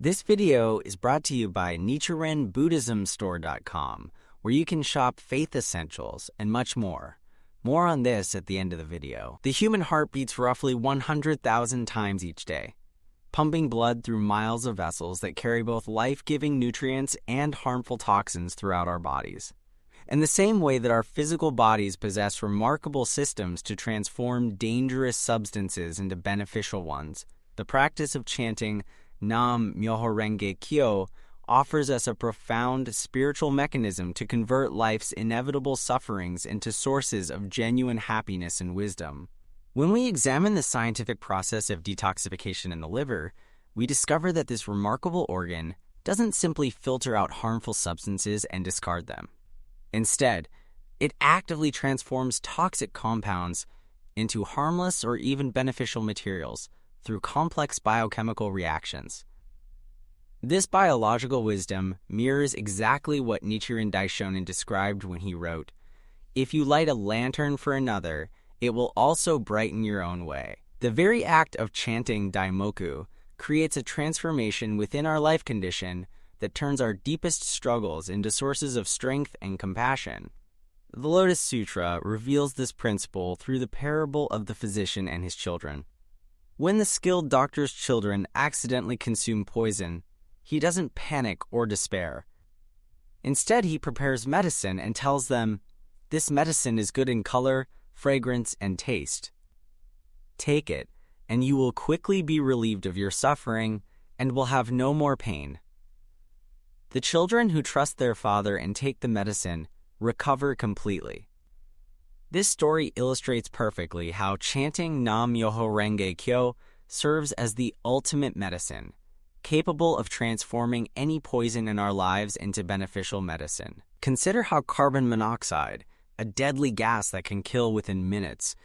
This video is brought to you by NichirenBuddhismStore.com, where you can shop faith essentials and much more. More on this at the end of the video. The human heart beats roughly 100,000 times each day, pumping blood through miles of vessels that carry both life-giving nutrients and harmful toxins throughout our bodies. In the same way that our physical bodies possess remarkable systems to transform dangerous substances into beneficial ones, the practice of chanting Nam Myoho Renge Kyo offers us a profound spiritual mechanism to convert life's inevitable sufferings into sources of genuine happiness and wisdom. When we examine the scientific process of detoxification in the liver, we discover that this remarkable organ doesn't simply filter out harmful substances and discard them. Instead, it actively transforms toxic compounds into harmless or even beneficial materials through complex biochemical reactions. This biological wisdom mirrors exactly what Nichiren Daishonin described when he wrote, "If you light a lantern for another, it will also brighten your own way." The very act of chanting Daimoku creates a transformation within our life condition that turns our deepest struggles into sources of strength and compassion. The Lotus Sutra reveals this principle through the parable of the physician and his children. When the skilled doctor's children accidentally consume poison, he doesn't panic or despair. Instead, he prepares medicine and tells them, "This medicine is good in color, fragrance, and taste. Take it, and you will quickly be relieved of your suffering and will have no more pain." The children who trust their father and take the medicine recover completely. This story illustrates perfectly how chanting Nam Myoho Renge Kyo serves as the ultimate medicine, capable of transforming any poison in our lives into beneficial medicine. Consider how carbon monoxide, a deadly gas that can kill within minutes,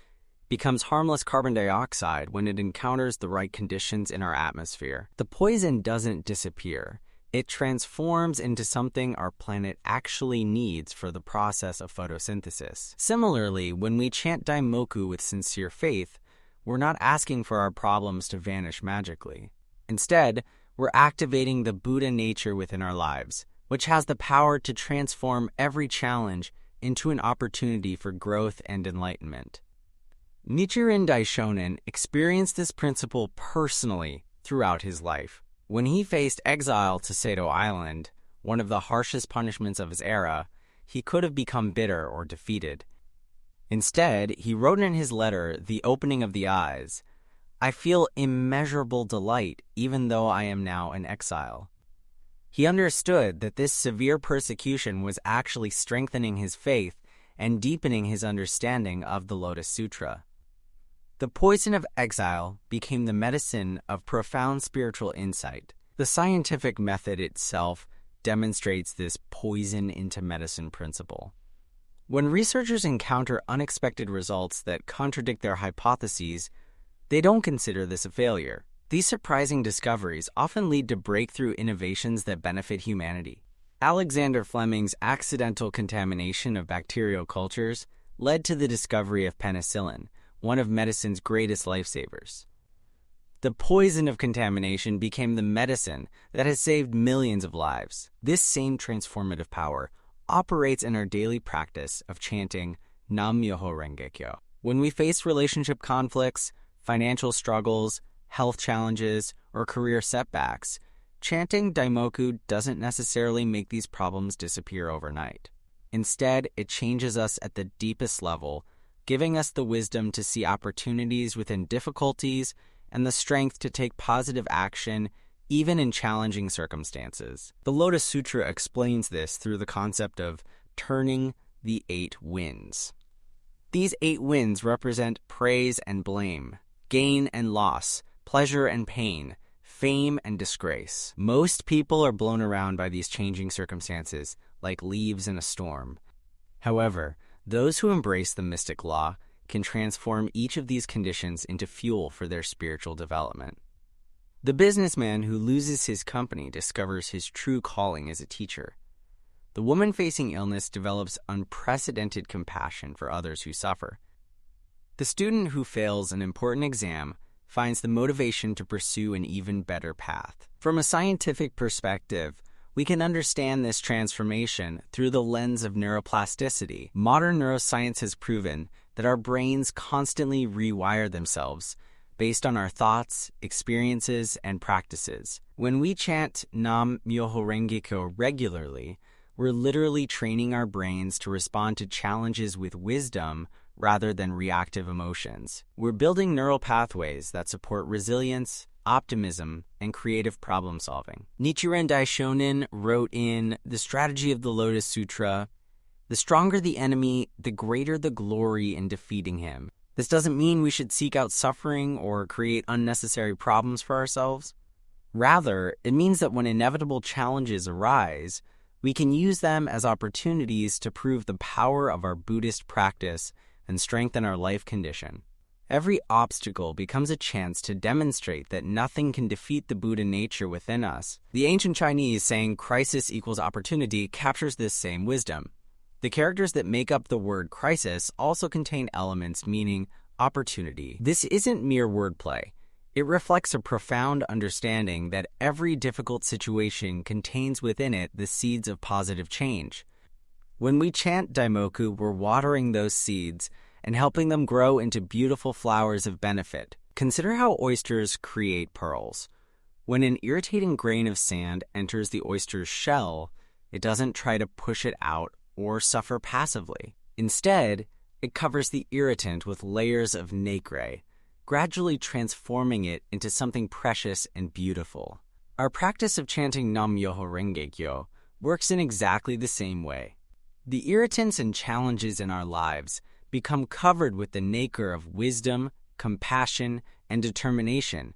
becomes harmless carbon dioxide when it encounters the right conditions in our atmosphere. The poison doesn't disappear. It transforms into something our planet actually needs for the process of photosynthesis. Similarly, when we chant Daimoku with sincere faith, we're not asking for our problems to vanish magically. Instead, we're activating the Buddha nature within our lives, which has the power to transform every challenge into an opportunity for growth and enlightenment. Nichiren Daishonin experienced this principle personally throughout his life. When he faced exile to Sado Island, one of the harshest punishments of his era, he could have become bitter or defeated. Instead, he wrote in his letter, The Opening of the Eyes, "I feel immeasurable delight even though I am now in exile." He understood that this severe persecution was actually strengthening his faith and deepening his understanding of the Lotus Sutra. The poison of exile became the medicine of profound spiritual insight. The scientific method itself demonstrates this poison into medicine principle. When researchers encounter unexpected results that contradict their hypotheses, they don't consider this a failure. These surprising discoveries often lead to breakthrough innovations that benefit humanity. Alexander Fleming's accidental contamination of bacterial cultures led to the discovery of penicillin, one of medicine's greatest lifesavers. The poison of contamination became the medicine that has saved millions of lives. This same transformative power operates in our daily practice of chanting Nam Myoho Renge Kyo. When we face relationship conflicts, financial struggles, health challenges, or career setbacks, chanting Daimoku doesn't necessarily make these problems disappear overnight. Instead, it changes us at the deepest level, giving us the wisdom to see opportunities within difficulties and the strength to take positive action even in challenging circumstances. The Lotus Sutra explains this through the concept of turning the 8 winds. These 8 winds represent praise and blame, gain and loss, pleasure and pain, fame and disgrace. Most people are blown around by these changing circumstances like leaves in a storm. However, those who embrace the mystic law can transform each of these conditions into fuel for their spiritual development. The businessman who loses his company discovers his true calling as a teacher. The woman facing illness develops unprecedented compassion for others who suffer. The student who fails an important exam finds the motivation to pursue an even better path. From a scientific perspective, we can understand this transformation through the lens of neuroplasticity. Modern neuroscience has proven that our brains constantly rewire themselves based on our thoughts, experiences, and practices. When we chant Nam Myoho Renge Kyo regularly, we're literally training our brains to respond to challenges with wisdom rather than reactive emotions. We're building neural pathways that support resilience, optimism, and creative problem-solving. Nichiren Daishonin wrote in The Strategy of the Lotus Sutra, "The stronger the enemy, the greater the glory in defeating him." This doesn't mean we should seek out suffering or create unnecessary problems for ourselves. Rather, it means that when inevitable challenges arise, we can use them as opportunities to prove the power of our Buddhist practice and strengthen our life condition. Every obstacle becomes a chance to demonstrate that nothing can defeat the Buddha nature within us. The ancient Chinese saying crisis equals opportunity captures this same wisdom. The characters that make up the word crisis also contain elements meaning opportunity. This isn't mere wordplay. It reflects a profound understanding that every difficult situation contains within it the seeds of positive change. When we chant Daimoku, we're watering those seeds and helping them grow into beautiful flowers of benefit. Consider how oysters create pearls. When an irritating grain of sand enters the oyster's shell, it doesn't try to push it out or suffer passively. Instead, it covers the irritant with layers of nacre, gradually transforming it into something precious and beautiful. Our practice of chanting Nam Myoho Renge Kyo works in exactly the same way. The irritants and challenges in our lives become covered with the nacre of wisdom, compassion, and determination,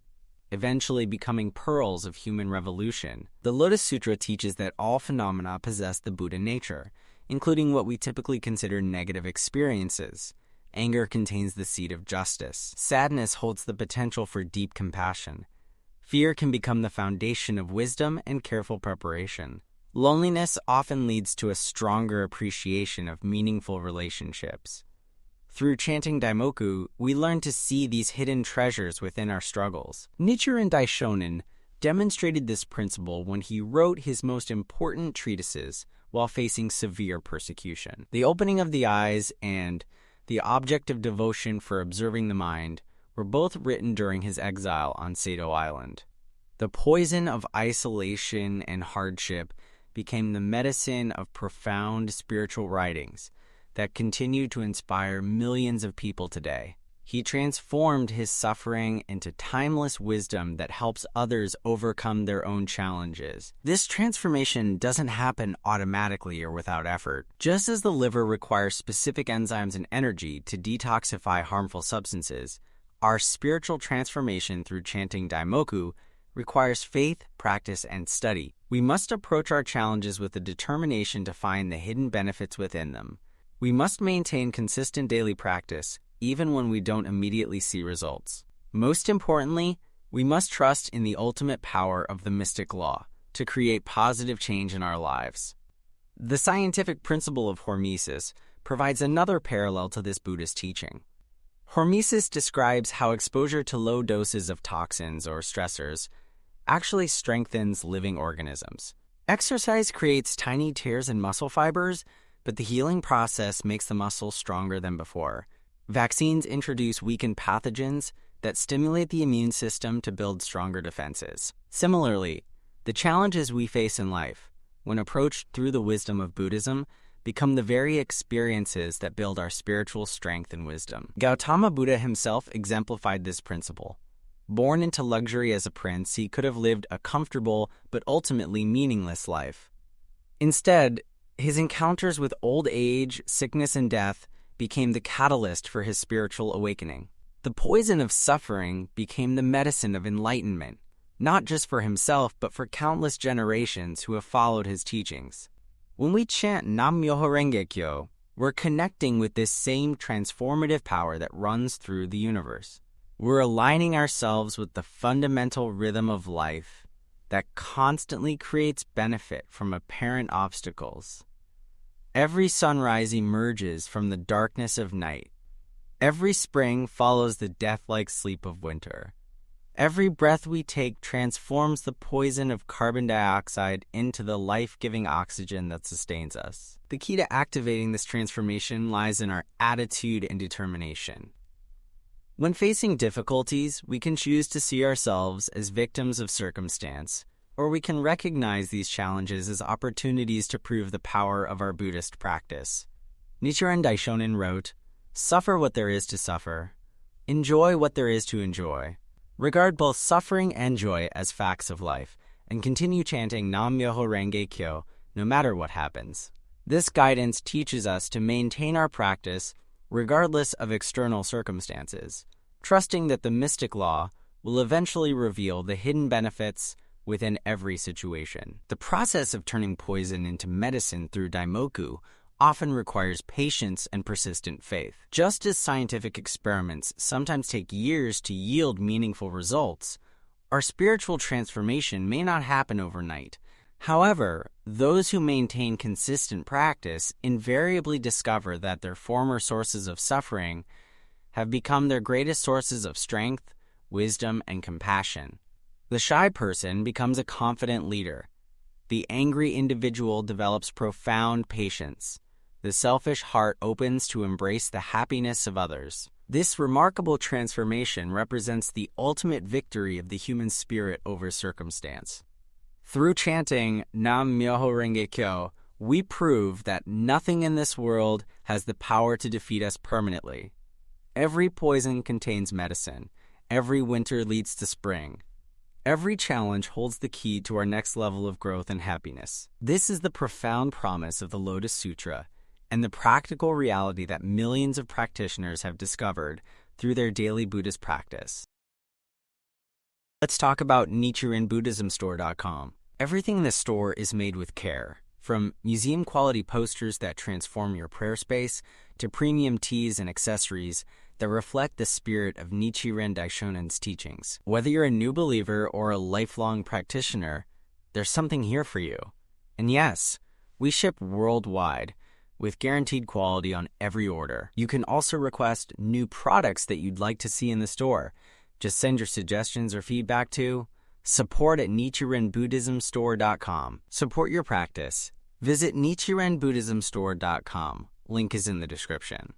eventually becoming pearls of human revolution. The Lotus Sutra teaches that all phenomena possess the Buddha nature, including what we typically consider negative experiences. Anger contains the seed of justice. Sadness holds the potential for deep compassion. Fear can become the foundation of wisdom and careful preparation. Loneliness often leads to a stronger appreciation of meaningful relationships. Through chanting Daimoku, we learn to see these hidden treasures within our struggles. Nichiren Daishonin demonstrated this principle when he wrote his most important treatises while facing severe persecution. The Opening of the Eyes and The Object of Devotion for Observing the Mind were both written during his exile on Sado Island. The poison of isolation and hardship became the medicine of profound spiritual writings that continue to inspire millions of people today. He transformed his suffering into timeless wisdom that helps others overcome their own challenges. This transformation doesn't happen automatically or without effort. Just as the liver requires specific enzymes and energy to detoxify harmful substances, our spiritual transformation through chanting Daimoku requires faith, practice, and study. We must approach our challenges with a determination to find the hidden benefits within them. We must maintain consistent daily practice, even when we don't immediately see results. Most importantly, we must trust in the ultimate power of the mystic law to create positive change in our lives. The scientific principle of hormesis provides another parallel to this Buddhist teaching. Hormesis describes how exposure to low doses of toxins or stressors actually strengthens living organisms. Exercise creates tiny tears in muscle fibers, but the healing process makes the muscle stronger than before. Vaccines introduce weakened pathogens that stimulate the immune system to build stronger defenses. Similarly, the challenges we face in life, when approached through the wisdom of Buddhism, become the very experiences that build our spiritual strength and wisdom. Gautama Buddha himself exemplified this principle. Born into luxury as a prince, he could have lived a comfortable but ultimately meaningless life. Instead, his encounters with old age, sickness, and death became the catalyst for his spiritual awakening. The poison of suffering became the medicine of enlightenment, not just for himself, but for countless generations who have followed his teachings. When we chant Nam Myoho Renge Kyo, we're connecting with this same transformative power that runs through the universe. We're aligning ourselves with the fundamental rhythm of life that constantly creates benefit from apparent obstacles. Every sunrise emerges from the darkness of night. Every spring follows the death-like sleep of winter. Every breath we take transforms the poison of carbon dioxide into the life-giving oxygen that sustains us. The key to activating this transformation lies in our attitude and determination. When facing difficulties, we can choose to see ourselves as victims of circumstance, or we can recognize these challenges as opportunities to prove the power of our Buddhist practice. Nichiren Daishonin wrote, "Suffer what there is to suffer. Enjoy what there is to enjoy. Regard both suffering and joy as facts of life, and continue chanting Nam-myoho Renge Kyo no matter what happens." This guidance teaches us to maintain our practice regardless of external circumstances, trusting that the mystic law will eventually reveal the hidden benefits within every situation. The process of turning poison into medicine through daimoku often requires patience and persistent faith. Just as scientific experiments sometimes take years to yield meaningful results, our spiritual transformation may not happen overnight. However, those who maintain consistent practice invariably discover that their former sources of suffering have become their greatest sources of strength, wisdom, and compassion. The shy person becomes a confident leader. The angry individual develops profound patience. The selfish heart opens to embrace the happiness of others. This remarkable transformation represents the ultimate victory of the human spirit over circumstance. Through chanting Nam-myoho Renge Kyo, we prove that nothing in this world has the power to defeat us permanently. Every poison contains medicine. Every winter leads to spring. Every challenge holds the key to our next level of growth and happiness. This is the profound promise of the Lotus Sutra and the practical reality that millions of practitioners have discovered through their daily Buddhist practice. Let's talk about NichirenBuddhismStore.com. Everything in this store is made with care, from museum-quality posters that transform your prayer space to premium teas and accessories that reflect the spirit of Nichiren Daishonin's teachings. Whether you're a new believer or a lifelong practitioner, there's something here for you. And yes, we ship worldwide with guaranteed quality on every order. You can also request new products that you'd like to see in the store. Just send your suggestions or feedback to support@NichirenBuddhismStore.com. Support your practice. Visit NichirenBuddhismStore.com. Link is in the description.